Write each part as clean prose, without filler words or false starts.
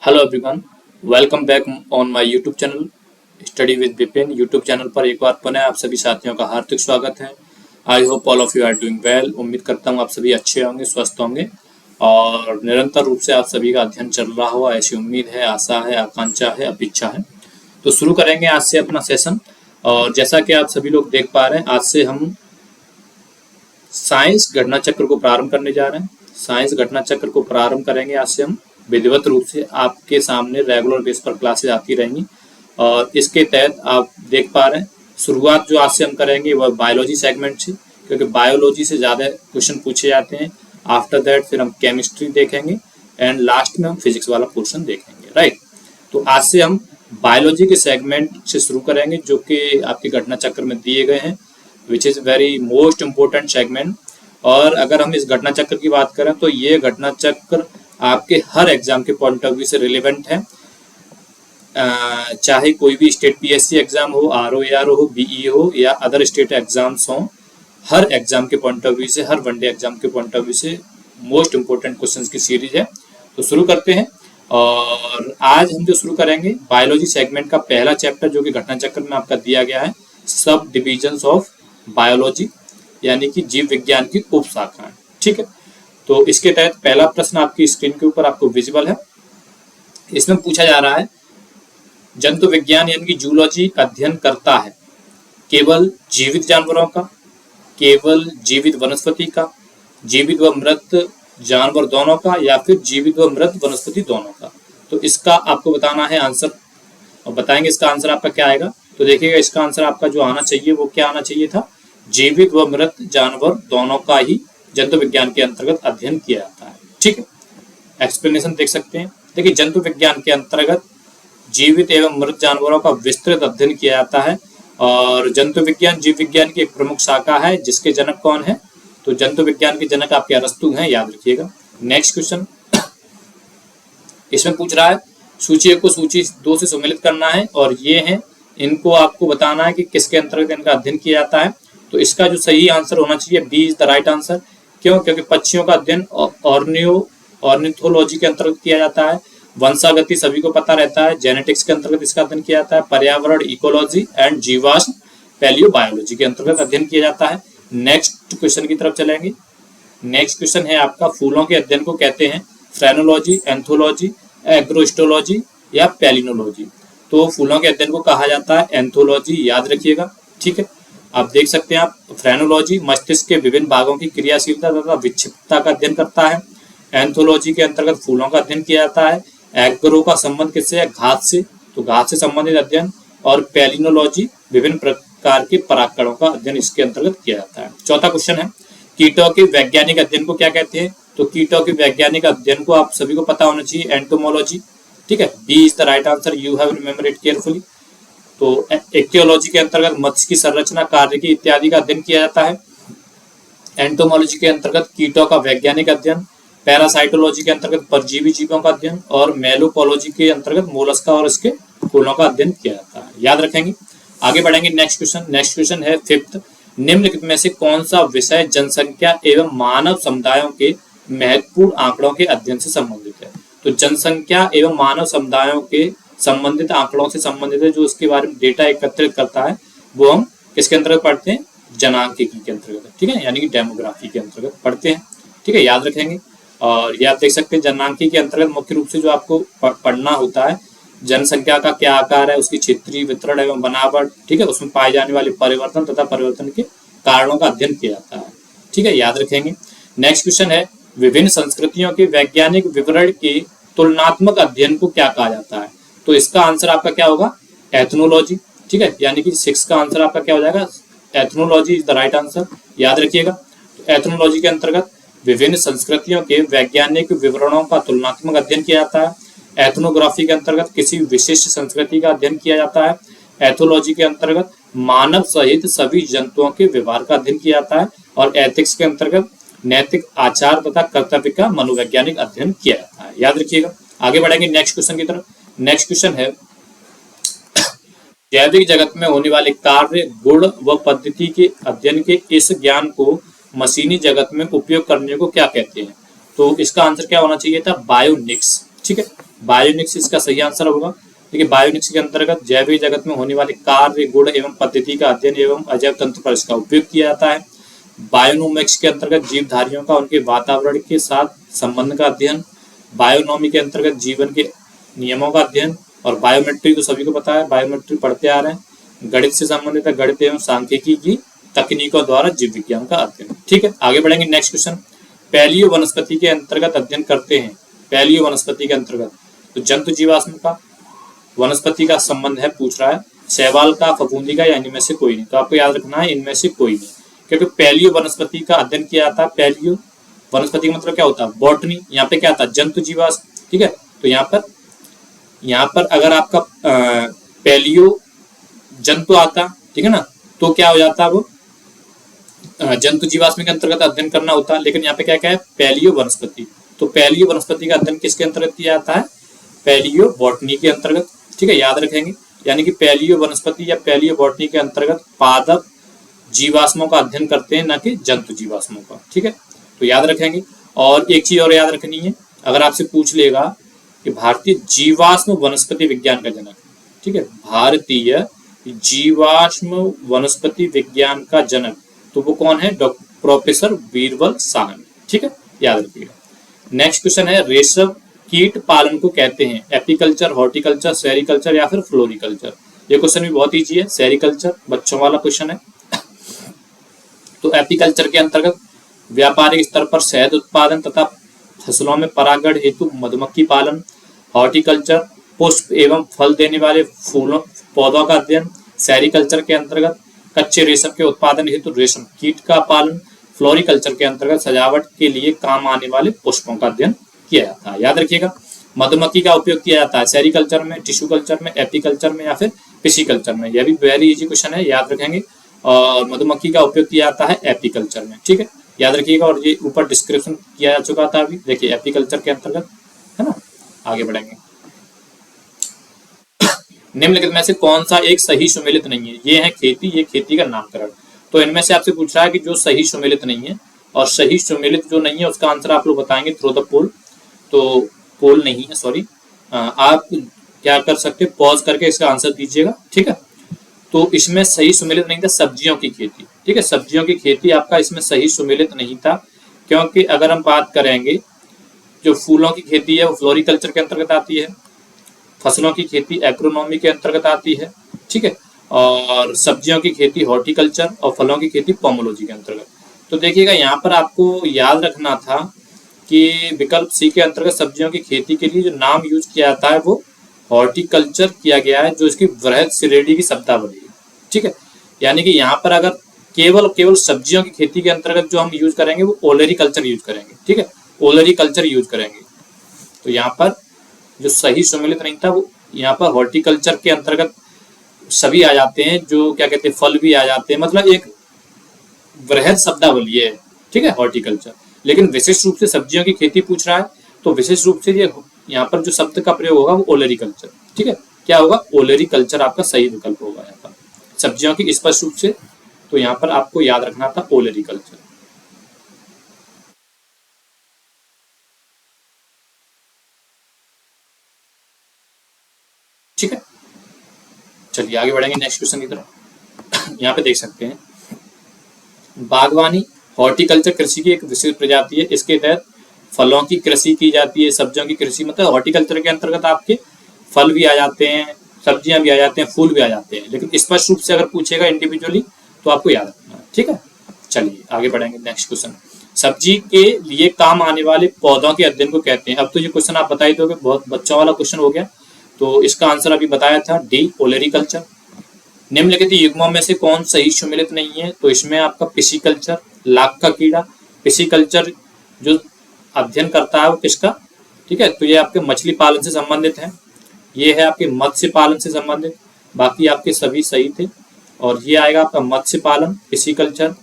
Hello everyone, welcome back on my YouTube channel study with Vipin. YouTube channel पर एक बार पुनः आप सभी साथियों का हार्दिक स्वागत है। I hope all of you are doing well. उम्मीद करता हूँ आप सभी अच्छे होंगे, स्वस्थ होंगे और निरंतर रूप से आप सभी का अध्ययन चल रहा हो, ऐसी उम्मीद है, आशा है, आकांक्षा है, अपेक्षा है। तो शुरू करेंगे आज से अपना सेशन। और जैसा कि आप सभी लोग देख पा रहे हैं, आज से हम साइंस घटना चक्र को प्रारंभ करने जा रहे हैं। साइंस घटना चक्र को प्रारंभ करेंगे आज से हम विधिवत रूप से। आपके सामने रेगुलर बेस पर क्लासेस आती रहेंगी और इसके तहत आप देख पा रहे हैं शुरुआत जो आज से हम करेंगे वह बायोलॉजी सेगमेंट से, क्योंकि बायोलॉजी से ज़्यादा क्वेश्चन पूछे जाते हैं। आफ्टर दैट फिर हम केमिस्ट्री देखेंगे एंड लास्ट में हम फिजिक्स वाला पोर्शन देखेंगे, राइट। तो आज से हम बायोलॉजी के सेगमेंट से शुरू करेंगे जो कि आपके घटना चक्र में दिए गए हैं, which is very most important segment. और अगर हम इस घटना चक्र की बात करें तो ये घटना चक्र आपके हर एग्जाम के पॉइंट ऑफ व्यू से रिलेवेंट है। चाहे कोई भी स्टेट पीएससी एग्जाम हो, आरओएआर हो, बीई हो या अदर स्टेट एग्जाम्स हो, हर एग्जाम के पॉइंट ऑफ व्यू से, हर वनडे एग्जाम के पॉइंट ऑफ व्यू से मोस्ट इम्पोर्टेंट क्वेश्चंस की सीरीज है। तो शुरू करते हैं। और आज हम जो शुरू करेंगे बायोलॉजी सेगमेंट का पहला चैप्टर जो कि घटना चक्र में आपका दिया गया है, सब डिविजन्स ऑफ बायोलॉजी, यानी कि जीव विज्ञान की उप शाखाएं। ठीक है, तो इसके तहत पहला प्रश्न आपकी स्क्रीन के ऊपर आपको विजिबल है। इसमें पूछा जा रहा है जंतु विज्ञान यानी कि जूलॉजी अध्ययन करता है केवल जीवित जानवरों का, केवल जीवित वनस्पति का, जीवित व मृत जानवर दोनों का, या फिर जीवित व मृत वनस्पति दोनों का। तो इसका आपको बताना है आंसर और बताएंगे इसका आंसर आपका क्या आएगा। तो देखिएगा इसका आंसर आपका जो आना चाहिए वो क्या आना चाहिए था, जीवित व मृत जानवर दोनों का ही जंतु विज्ञान के अंतर्गत अध्ययन किया जाता है। ठीक है, एक्सप्लेनेशन देख सकते हैं। देखिए, जंतु विज्ञान के अंतर्गत जीवित एवं मृत जानवरों का विस्तृत अध्ययन किया जाता है। और जंतु विज्ञान जीव विज्ञान की एक प्रमुख शाखा है जिसके जनक कौन है, तो जंतु विज्ञान के जनक आपके अरस्तु हैं, याद रखिएगा। नेक्स्ट क्वेश्चन इसमें पूछ रहा है सूची 1 को सूची 2 से सम्मिलित करना है और ये है, इनको आपको बताना है कि किसके अंतर्गत इनका अध्ययन किया जाता है। तो इसका जो सही आंसर होना चाहिए B is the right answer. क्यों? क्योंकि पक्षियों का अध्ययन ऑर्निथोलॉजी के अंतर्गत किया जाता है। वंशागति सभी को पता रहता है, जेनेटिक्स के अंतर्गत इसका अध्ययन किया जाता है। पर्यावरण इकोलॉजी एंड जीवाश्म पैलियोबायोलॉजी के अंतर्गत अध्ययन किया जाता है। नेक्स्ट क्वेश्चन की तरफ चलेंगे। नेक्स्ट क्वेश्चन है आपका, फूलों के अध्ययन को कहते हैं फ्रेनोलॉजी, एंथोलॉजी, एग्रोस्टोलॉजी या पैलिनोलॉजी। तो फूलों के अध्ययन को कहा जाता है एंथोलॉजी, याद रखिएगा। ठीक है, आप देख सकते हैं आप, फ्रेनोलॉजी मस्तिष्क के विभिन्न भागों की क्रियाशीलता तथा विक्षिप्तता का अध्ययन करता है। एंथोलॉजी के अंतर्गत फूलों का अध्ययन किया जाता है। एग्रो का संबंध किससे है, घास से, तो घास से संबंधित अध्ययन। और पैलिनोलॉजी विभिन्न प्रकार के परागकणों का अध्ययन इसके अंतर्गत किया जाता है। चौथा क्वेश्चन है, कीटों के वैज्ञानिक अध्ययन को क्या कहते हैं। तो कीटों के वैज्ञानिक अध्ययन को आप सभी को पता होना चाहिए, एंटोमोलॉजी। ठीक है, B is the right answer, you have remember it carefully. तो एक्टियोलॉजी के अंतर्गत मत्स्य की संरचना, कार्य की इत्यादि का अध्ययन किया जाता है। एंटोमोलॉजी के अंतर्गत कीटों का वैज्ञानिक अध्ययन। पैरासाइटोलॉजी के अंतर्गत परजीवी जीवों का अध्ययन। और मेलोपोलॉजी के अंतर्गत मोलस्का और इसके फूलों का अध्ययन किया जाता है, याद रखेंगे। आगे बढ़ेंगे। Next question. नेक्स्ट क्वेश्चन है फिफ्थ, निम्नलिखित में से कौन सा विषय जनसंख्या एवं मानव समुदायों के महत्वपूर्ण आंकड़ों के अध्ययन से संबंधित है। तो जनसंख्या एवं मानव समुदायों के संबंधित आंकड़ों से संबंधित है, जो उसके बारे में डेटा एकत्रित करता है, वो हम किसके अंतर्गत पढ़ते हैं, जनांकिकी के अंतर्गत। ठीक है, यानी कि डेमोग्राफी के अंतर्गत पढ़ते हैं। ठीक है, याद रखेंगे। और ये आप देख सकते हैं जनांकिकी के अंतर्गत मुख्य रूप से जो आपको पढ़ना होता है, जनसंख्या का क्या आकार है, उसकी क्षेत्रीय वितरण एवं बनावट, ठीक है, उसमें पाए जाने वाले परिवर्तन तथा परिवर्तन के कारणों का अध्ययन किया जाता है। ठीक है, याद रखेंगे। नेक्स्ट क्वेश्चन है, विभिन्न संस्कृतियों के वैज्ञानिक विवरण के तुलनात्मक अध्ययन को क्या कहा जाता है। तो इसका आंसर आपका क्या होगा, एथनोलॉजी। ठीक है, यानी कि 6 का आंसर आपका क्या हो जाएगा, ethnology is the right answer, याद रखिएगा। तो एथनोलॉजी के अंतर्गत विभिन्न संस्कृतियों के वैज्ञानिक विवरणों का तुलनात्मक अध्ययन किया जाता है। एथनोग्राफी के अंतर्गत किसी विशिष्ट संस्कृति का अध्ययन किया जाता है। एथोलॉजी के अंतर्गत मानव सहित सभी जंतुओं के व्यवहार का अध्ययन किया जाता है। और एथिक्स के अंतर्गत नैतिक आचार तथा कर्तव्य का मनोवैज्ञानिक अध्ययन किया जाता है, याद रखिएगा। आगे बढ़ेंगे नेक्स्ट क्वेश्चन की तरफ। नेक्स्ट क्वेश्चन है, जैविक जगत में होने वाले कार्य, गुण व पद्धति के अध्ययन के इस ज्ञान को मशीनी जगत में उपयोग करने को क्या कहते हैं। तो इसका आंसर क्या होना चाहिए था, बायोनिक्स। ठीक है, बायोनिक्स इसका सही आंसर होगा। देखिए बायोनिक्स के अंतर्गत जैविक जगत में होने वाले कार्य, गुण एवं पद्धति का अध्ययन एवं अजैव तंत्र पर इसका उपयोग किया जाता है। बायोनोमिक्स के अंतर्गत जीवधारियों का उनके वातावरण के साथ संबंध का अध्ययन। बायोनॉमी के अंतर्गत जीवन के नियमों का अध्ययन। और बायोमेट्री तो सभी को पता है, बायोमेट्री पढ़ते आ रहे हैं, गणित से संबंधित है, गणित एवं सांख्यिकी की तकनीकों द्वारा जीव विज्ञान का अध्ययन। ठीक है, आगे बढ़ेंगे। नेक्स्ट क्वेश्चन, पैलियो वनस्पति के अंतर्गत अध्ययन करते हैं। पैलियो वनस्पति के अंतर्गत तो जंतु जीवाश्म का वनस्पति का संबंध है, पूछ रहा है, शैवाल का, फफूंदी का या इनमें से कोई नहीं। तो आपको याद रखना है इनमें से कोई नहीं, क्योंकि पैलियो वनस्पति का अध्ययन किया जाता है। पैलियो वनस्पति का मतलब क्या होता है? बॉटनी। यहाँ पे क्या आता है? जंतु जीवाश्म। ठीक है, तो यहाँ पर अगर आपका पैलियो जंतु आता, ठीक है ना, तो क्या हो जाता है? वो जंतु जीवाश्म के अंतर्गत अध्ययन करना होता है। लेकिन यहाँ पे क्या है? पैलियो वनस्पति। तो पैलियो वनस्पति का अध्ययन किसके अंतर्गत किया जाता है? पैलियो बॉटनी के अंतर्गत। ठीक है, याद रखेंगे। यानी कि पैलियो वनस्पति या पैलियो बॉटनी के अंतर्गत पादप जीवाश्मों का अध्ययन करते हैं, ना कि जंतु जीवाश्मों का। ठीक है, तो याद रखेंगे। और एक चीज और याद रखनी है, अगर आपसे पूछ लेगा कि भारतीय जीवाश्म वनस्पति विज्ञान का जनक, ठीक है, भारतीय जीवाश्म वनस्पति विज्ञान का जनक, तो वो कौन है? प्रोफेसर बीरबल साहनी। ठीक है, याद रखिएगा। नेक्स्ट क्वेश्चन है, रेशम कीट पालन को कहते हैं एपीकल्चर, हॉर्टिकल्चर, सेरिकल्चर या फिर फ्लोरिकल्चर। ये क्वेश्चन भी बहुत इजी है, सेरिकल्चर बच्चों वाला क्वेश्चन है। तो एपीकल्चर के अंतर्गत व्यापारिक स्तर पर शहद उत्पादन तथा फसलों में परागण हेतु मधुमक्खी पालन। हॉर्टिकल्चर पुष्प एवं फल देने वाले फूलों पौधों का अध्ययन। सेरिकल्चर के अंतर्गत कच्चे रेशम के उत्पादन हेतु रेशम कीट का पालन। फ्लोरिकल्चर के अंतर्गत सजावट के लिए काम आने वाले पुष्पों का अध्ययन किया जाता है। याद रखिएगा, मधुमक्खी का उपयोग किया जाता है सेरिकल्चर में, टिश्यू कल्चर में, एपीकल्चर में या फिर पिसिकल्चर में। यह भी वेरी इजी क्वेश्चन है, याद रखेंगे। और मधुमक्खी का उपयोग किया जाता है एपीकल्चर में। ठीक है, याद रखिएगा। और ये ऊपर डिस्क्रिप्शन किया जा चुका था अभी, देखिए एपीकल्चर के अंतर्गत, है ना। आगे बढ़ेंगे। निम्नलिखित में से कौन सा एक सही सुमेलित नहीं है? ये है खेती, ये खेती का नामकरण। तो इनमें से आपसे पूछ रहा है कि जो सही सुमेलित नहीं है, और सही सुमेलित जो नहीं है उसका आंसर आप लोग बताएंगे थ्रू द पोल। तो पोल नहीं है, सॉरी, आप क्या कर सकते, पॉज करके इसका आंसर दीजिएगा। ठीक है, तो इसमें सही सुमेलित नहीं था सब्जियों की खेती। ठीक है, सब्जियों की खेती आपका इसमें सही सुमेलित नहीं था, क्योंकि अगर हम बात करेंगे जो फूलों की खेती है वो फ्लोरिकल्चर के अंतर्गत आती है, फसलों की खेती एग्रोनॉमी के अंतर्गत आती है। ठीक है, और सब्जियों की खेती हॉर्टिकल्चर और फलों की खेती पोमोलॉजी के अंतर्गत। तो देखिएगा यहाँ पर आपको याद रखना था कि विकल्प सी के अंतर्गत सब्जियों की खेती के लिए जो नाम यूज किया जाता है वो हॉर्टिकल्चर किया गया है, जो इसकी वृहद श्रेणी की शब्दावली है। ठीक है, यानी कि यहाँ पर अगर केवल सब्जियों की खेती के अंतर्गत जो हम यूज करेंगे वो ओलेरीकल्चर यूज करेंगे। ठीक है, ओलेरीकल्चर यूज करेंगे। तो यहाँ पर जो सही सुमेलित नहीं था वो यहाँ पर हॉर्टिकल्चर के अंतर्गत सभी आ जाते हैं, जो क्या कहते हैं फल भी आ जाते हैं, मतलब एक वृहद शब्दावली है। ठीक है, हॉर्टिकल्चर। लेकिन विशेष रूप से सब्जियों की खेती पूछ रहा है, तो विशेष रूप से ये यहाँ पर जो शब्द का प्रयोग होगा वो ओलेरीकल्चर। ठीक है, क्या होगा? ओलेरीकल्चर आपका सही विकल्प होगा यहाँ पर, सब्जियों की स्पष्ट रूप से। तो यहाँ पर आपको याद रखना था ओलेरीकल्चर। ठीक है, चलिए आगे बढ़ेंगे नेक्स्ट क्वेश्चन की तरफ। यहाँ पे देख सकते हैं, बागवानी हॉर्टिकल्चर कृषि की एक विशेष प्रजाति है। इसके तहत फलों की कृषि की जाती है, सब्जियों की कृषि, मतलब हॉर्टिकल्चर के अंतर्गत आपके फल भी आ जाते हैं, सब्जियां भी आ जाते हैं, फूल भी आ जाते हैं। लेकिन स्पष्ट रूप से अगर पूछेगा इंडिविजुअली तो आपको याद रखना है। ठीक है, चलिए आगे बढ़ेंगे नेक्स्ट क्वेश्चन। सब्जी के लिए काम आने वाले पौधों के अध्ययन को कहते हैं। अब तो ये क्वेश्चन आप बता ही दोगे, बहुत बच्चों वाला क्वेश्चन हो गया। तो इसका आंसर अभी बताया था, डी ओलेरीकल्चर। निम्नलिखित युग्मों में से कौन सही सुमेलित नहीं है? तो इसमें आपका पिसिकल्चर, लाख का कीड़ा। पिसिकल्चर जो अध्ययन करता है वो किसका? ठीक है, तो ये आपके मछली पालन से संबंधित है, ये है आपके मत्स्य पालन से संबंधित। बाकी आपके सभी सही थे। और ये आएगा आपका मत्स्य पालन, पिसिकल्चर।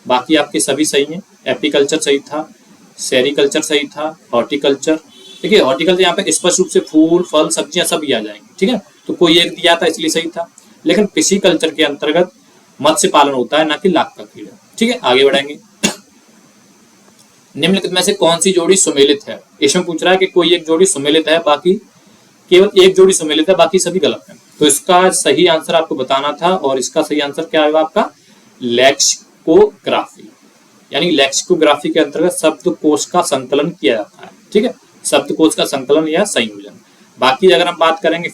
बाकी आपके सभी सही हैं। एपीकल्चर सही था, सेरिकल्चर सही था, हॉर्टिकल्चर। देखिए हॉर्टिकल्चर यहाँ पे स्पष्ट रूप से फूल, फल, सब्जियां सब ही आ जाएंगे। ठीक है, तो कोई एक दिया था इसलिए सही था। लेकिन पिसिकल्चर के अंतर्गत मत्स्य पालन होता है, ना कि लाख का कीड़ा। ठीक है, आगे बढ़ेंगे। निम्नलिखित में से कौन सी जोड़ी सुमेलित है? इसमें पूछ रहा है कि कोई एक जोड़ी सुमेलित है, बाकी केवल एक जोड़ी सम्मिलित है, बाकी सभी गलत है। तो इसका सही आंसर आपको बताना था, और इसका सही आंसर क्या होगा आपका? लेक्सिकोग्राफी। यानी लेक्सिकोग्राफी के अंतर्गत शब्दकोश का संकलन किया जाता है। ठीक है, शब्दकोश का संकलन या संयोजन। बाकी अगर हम बात करेंगे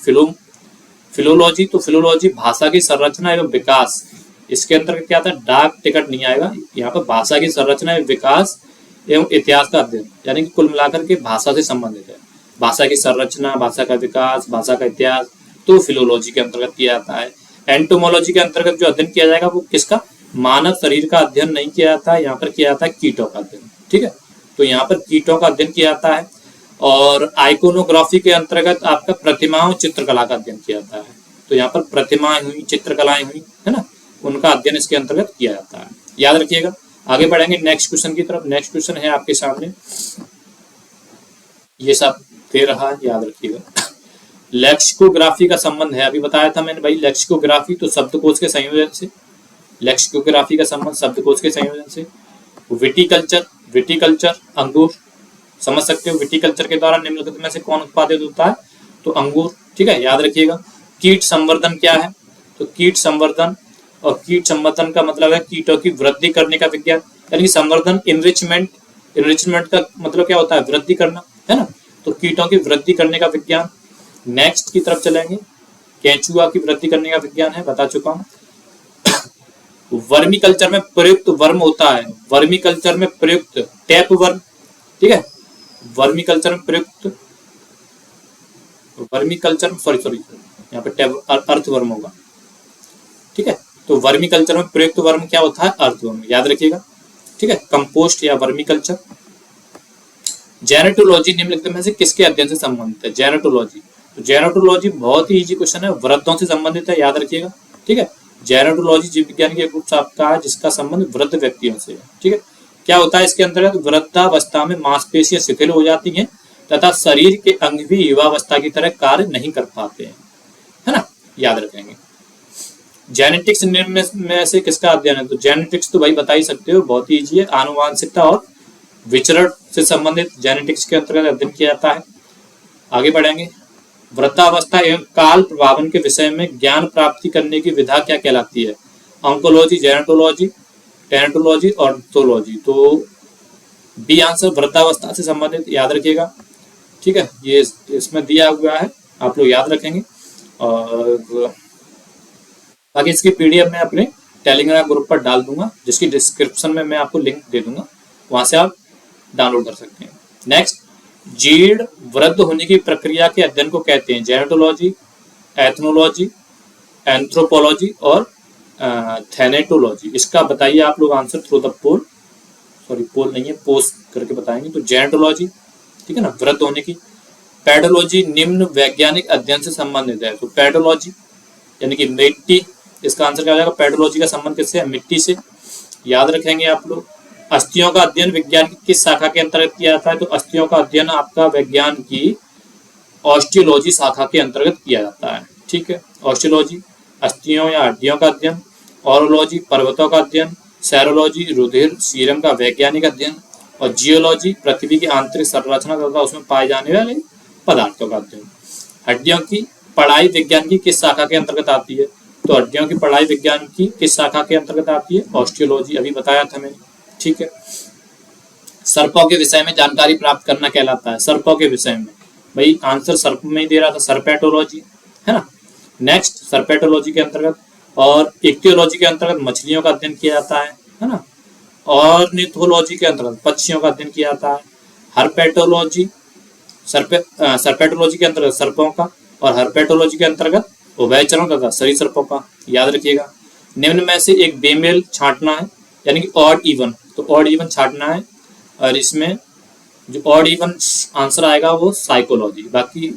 फिलोलॉजी, तो फिलोलॉजी भाषा की संरचना एवं विकास, इसके अंतर्गत क्या आता है? डाक टिकट नहीं आएगा यहाँ पर। भाषा की संरचना एवं विकास एवं इतिहास का अध्ययन, यानी कि कुल मिलाकर के भाषा से संबंधित है। भाषा की संरचना, भाषा का विकास, भाषा का इतिहास, तो फिलोलॉजी के अंतर्गत किया जाता है। एंटोमोलॉजी के अंतर्गत जो अध्ययन किया जाएगा वो किसका? मानव शरीर का अध्ययन नहीं किया जाता है, यहाँ पर किया जाता है कीटों का अध्ययन। ठीक है, तो यहाँ पर कीटों का अध्ययन किया जाता है। और आइकोनोग्राफी के अंतर्गत आपका प्रतिमाओं, चित्रकला का अध्ययन किया जाता है। तो यहाँ पर प्रतिमाएं हुई, चित्रकलाएं हुई, है ना, उनका अध्ययन इसके अंतर्गत किया जाता है। याद रखिएगा। आगे बढ़ेंगे नेक्स्ट क्वेश्चन की तरफ। नेक्स्ट क्वेश्चन है आपके सामने, ये सब दे रहा है, याद रखिएगा। लेक्सिकोग्राफी का संबंध है, अभी बताया था मैंने भाई, लेक्सिकोग्राफी तो शब्दकोश के संयोजन से, लेक्सिकोग्राफी का संबंध शब्दकोश के संयोजन से। विटिकल्चर, विटिकल्चर अंगूर, समझ सकते हो, विटिकल्चर के द्वारा निम्नलिखित में से कौन उत्पादित होता है? तो अंगूर। ठीक है, याद रखिएगा। कीट संवर्धन क्या है? तो कीट संवर्धन, और कीट संवर्धन का मतलब है कीटों की वृद्धि करने का विज्ञान, यानी संवर्धन इनरिचमेंट, इनरिचमेंट का मतलब क्या होता है? वृद्धि करना, है ना। तो कीटों की वृद्धि करने का विज्ञान। नेक्स्ट की तरफ चलेंगे, केंचुआ की वृद्धि करने का विज्ञान है, बता चुका हूं। वर्मी कल्चर में प्रयुक्त वर्म होता है, वर्मी कल्चर में प्रयुक्त टैप वर्म। ठीक है, वर्मी कल्चर में प्रयुक्त, वर्मी कल्चर, सॉरी यहाँ पे टैप अर्थवर्म होगा। ठीक है, तो वर्मी कल्चर में प्रयुक्त वर्म क्या होता है? अर्थवर्म, याद रखिएगा। ठीक है, कंपोस्ट या वर्मी कल्चर। जेनेटोलॉजी निम्नलिखित में से किसके अध्ययन से संबंधित है? जेनेटोलॉजी, तो जेनेटोलॉजी बहुत ही इजी क्वेश्चन है, वृद्धों से संबंधित है, याद रखिएगा। ठीक है, जेनेटोलॉजी जीव विज्ञान की एक उपशाखा है जिसका संबंध वृद्ध व्यक्तियों से है। ठीक है, क्या होता है इसके अंतर्गत? वृद्धावस्था में मांसपेशियां शिथिल हो जाती हैं तथा शरीर के अंग भी युवावस्था की तरह कार्य नहीं कर पाते हैं, है ना, याद रखेंगे। जेनेटिक्स में से किसका अध्ययन है? तो जेनेटिक्स तो भाई बता ही सकते हो, बहुत ही इजी है। आनुवांशिकता और विचरण से संबंधित जेनेटिक्स के अंतर्गत अध्ययन किया जाता है। आगे बढ़ेंगे। वृद्धावस्था एवं काल प्रभावन के विषय में ज्ञान प्राप्ति करने की विधा क्या कहलाती है? ऑन्कोलॉजी, जेनेटोलॉजी, टेनेटोलॉजी और ऑर्थोलॉजी। तो बी आंसर वृद्धावस्था से संबंधित, याद रखिएगा। ठीक है, ये इसमें दिया हुआ है, आप लोग याद रखेंगे। और बाकी इसकी पीडीएफ मैं अपने टेलीग्राम ग्रुप पर डाल दूंगा, जिसकी डिस्क्रिप्शन में मैं आपको लिंक दे दूंगा, वहां से आप डाउनलोड कर सकते हैं। नेक्स्ट, जीर्ण वृद्ध होने की प्रक्रिया के अध्ययन को कहते हैं जेनेटोलॉजी, एथनोलॉजी, एंथ्रोपोलॉजी और थैनेटोलॉजी। इसका बताइए आप लोग answer through the poll, sorry poll नहीं है, पोस्ट करके बताएंगे। तो जेनेटोलॉजी, ठीक है ना, वृद्ध होने की। पेडोलॉजी निम्न वैज्ञानिक अध्ययन से संबंधित है, तो पेडोलॉजी यानी कि मिट्टी, इसका आंसर क्या हो जाएगा? पेडोलॉजी का संबंध किससे है? मिट्टी से, याद रखेंगे आप लोग। अस्थियों का अध्ययन विज्ञान की किस शाखा के अंतर्गत किया जाता है? तो अस्थियों का अध्ययन आपका विज्ञान की ऑस्टियोलॉजी शाखा के अंतर्गत किया जाता है। ठीक है, ऑस्टियोलॉजी अस्थियों या हड्डियों का अध्ययन, ऑरोलॉजी पर्वतों का अध्ययन, सेरोलॉजी रुधिर सीरम का वैज्ञानिक अध्ययन, और जियोलॉजी पृथ्वी की आंतरिक संरचना तथा उसमें पाए जाने वाले पदार्थों का अध्ययन। हड्डियों की पढ़ाई विज्ञान की किस शाखा के अंतर्गत आती है? तो हड्डियों की पढ़ाई विज्ञान की किस शाखा के अंतर्गत आती है? ऑस्टियोलॉजी, अभी बताया था मैंने। ठीक है, सर्पों के विषय में जानकारी प्राप्त करना कहलाता है। सर्पों के विषय में भाई आंसर सर्प में ही दे रहा था, सर्पेटोलॉजी, है ना। नेक्स्ट, सर्पेटोलॉजी के अंतर्गत। और इक्तियोलॉजी के अंतर्गत मछलियों का अध्ययन किया जाता है ना। और निथोलॉजी के अंतर्गत पक्षियों का अध्ययन किया जाता है। हर्पेटोलॉजी, सर्पेटोलॉजी के अंतर्गत सर्पों का, और हर्पेटोलॉजी के अंतर्गत उभयचरों तथा सरीसृपों का, याद रखिएगा। निम्न में से एक बेमेल छांटना है, यानी कि ऑड इवन, तो ऑड इवन छांटना है, और इसमें जो ऑड इवन आंसर आएगा वो साइकोलॉजी। बाकी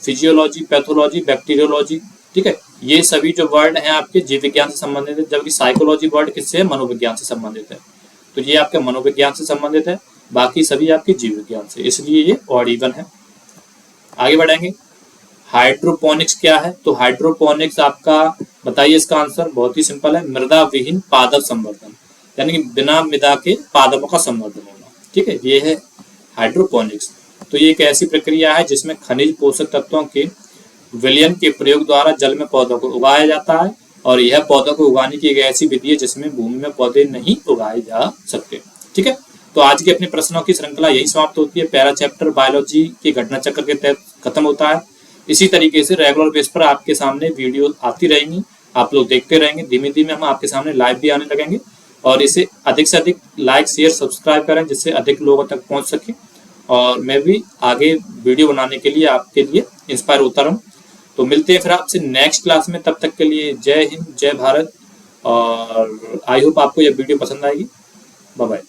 फिजियोलॉजी, पैथोलॉजी, बैक्टीरियोलॉजी, ठीक है, ये सभी जो वर्ड हैं आपके जीव विज्ञान से संबंधित है, जबकि साइकोलॉजी वर्ड किससे है? मनोविज्ञान से संबंधित है। तो ये आपके मनोविज्ञान से संबंधित है, बाकी सभी आपके जीव विज्ञान से, इसलिए ये ऑड इवन है। आगे बढ़ेंगे। हाइड्रोपोनिक्स क्या है? तो हाइड्रोपोनिक्स आपका बताइए इसका आंसर, बहुत ही सिंपल है, मृदा विहीन पादप संवर्धन, यानी कि बिना मृदा के पादपों का संवर्धन होना। ठीक है, ये है हाइड्रोपोनिक्स। तो ये एक ऐसी प्रक्रिया है जिसमें खनिज पोषक तत्वों के विलयन के प्रयोग द्वारा जल में पौधों को उगाया जाता है, और यह पौधों को उगाने की एक ऐसी विधि है जिसमें भूमि में पौधे नहीं उगाए जा सकते। ठीक है, तो आज की अपनी प्रश्नों की श्रृंखला यही समाप्त होती है। पहला चैप्टर बायोलॉजी के घटना चक्र के तहत खत्म होता है। इसी तरीके से रेगुलर बेस पर आपके सामने वीडियो आती रहेंगी, आप लोग देखते रहेंगे। धीमे धीमे हम आपके सामने लाइव भी आने लगेंगे, और इसे अधिक से अधिक लाइक शेयर सब्सक्राइब करें जिससे अधिक लोगों तक पहुंच सके, और मैं भी आगे वीडियो बनाने के लिए आपके लिए इंस्पायर होता रहूं। तो मिलते हैं फिर आपसे नेक्स्ट क्लास में, तब तक के लिए जय हिंद, जय भारत, और आई होप आपको यह वीडियो पसंद आएगी। Bye bye.